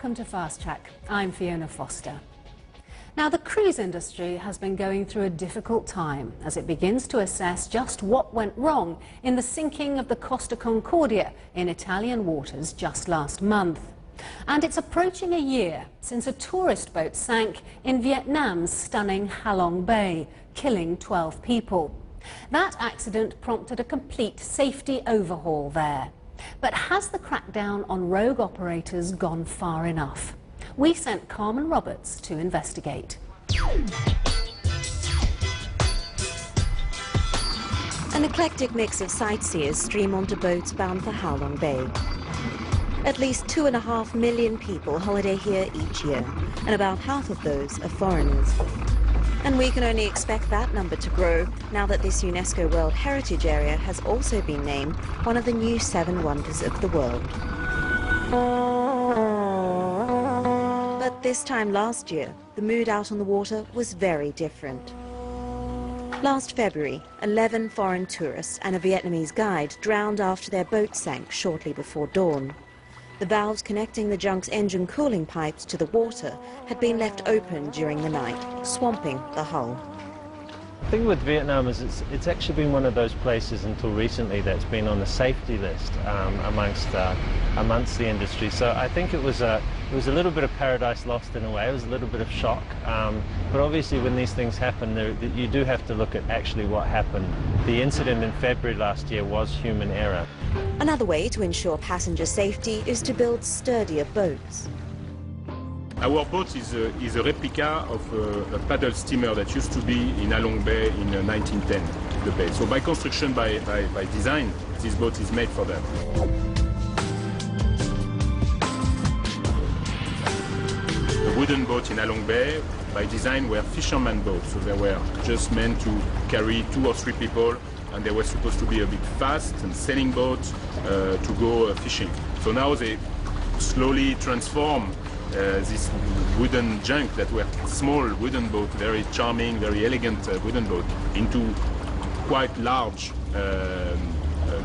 Welcome to Fast Track. I'm Fiona Foster. Now, the cruise industry has been going through a difficult time as it begins to assess just what went wrong in the sinking of the Costa Concordia in Italian waters just last month. And it's approaching a year since a tourist boat sank in Vietnam's stunning Halong Bay, killing 12 people. That accident prompted a complete safety overhaul there. But has the crackdown on rogue operators gone far enough? We sent Carmen Roberts to investigate. An eclectic mix of sightseers stream onto boats bound for Halong Bay. At least 2.5 million people holiday here each year, and about half of those are foreigners. And we can only expect that number to grow now that this UNESCO World Heritage Area has also been named one of the new 7 wonders of the world. But this time last year, the mood out on the water was very different. Last February, 11 foreign tourists and a Vietnamese guide drowned after their boat sank shortly before dawn. The valves connecting the junk's engine cooling pipes to the water had been left open during the night, swamping the hull. The thing with Vietnam is it's actually been one of those places until recently that's been on the safety list amongst the industry. So I think it was a little bit of paradise lost in a way. It was a little bit of shock. But obviously when these things happen, you do have to look at actually what happened. The incident in February last year was human error. Another way to ensure passenger safety is to build sturdier boats. Our boat is a replica of a paddle steamer that used to be in Halong Bay in 1910, the bay. So by construction, by design, this boat is made for that. The wooden boat in Halong Bay, by design, were fisherman boats. So they were just meant to carry 2 or 3 people, and they were supposed to be a bit fast and sailing boat to go fishing. So now they slowly transform this wooden junk that were small wooden boat, very charming, very elegant wooden boat, into quite large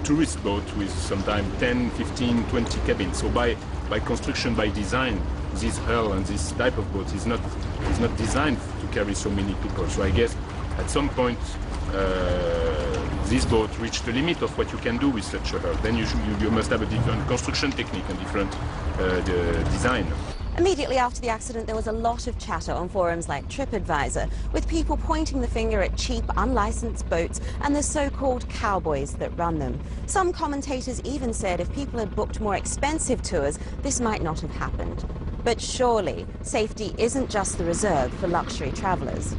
tourist boat with sometimes 10, 15, 20 cabins. So by construction, by design, this hull and this type of boat is not designed to carry so many people. So I guess at some point this boat reached the limit of what you can do with such a hull. Then you must have a different construction technique and different design. Immediately after the accident, there was a lot of chatter on forums like TripAdvisor, with people pointing the finger at cheap, unlicensed boats and the so-called cowboys that run them. Some commentators even said if people had booked more expensive tours, this might not have happened. But surely, safety isn't just the reserve for luxury travelers.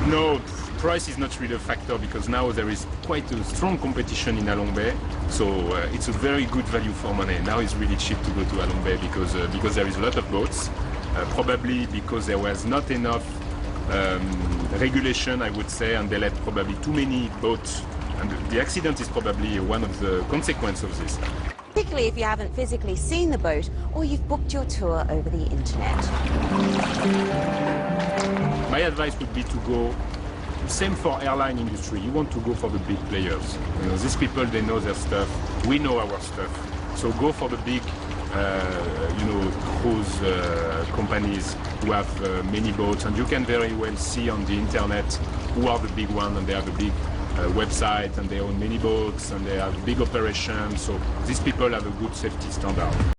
No, price is not really a factor because now there is quite a strong competition in Halong Bay, so it's a very good value for money. Now it's really cheap to go to Halong Bay because there is a lot of boats, probably because there was not enough regulation, I would say, and they let probably too many boats, and the accident is probably one of the consequences of this. Particularly if you haven't physically seen the boat or you've booked your tour over the internet. My advice would be to go, same for airline industry, you want to go for the big players. You know, these people, they know their stuff, we know our stuff. So go for the big, cruise companies who have many boats, and you can very well see on the internet who are the big ones, and they have a big website, and they own many boats, and they have big operations. So these people have a good safety standard.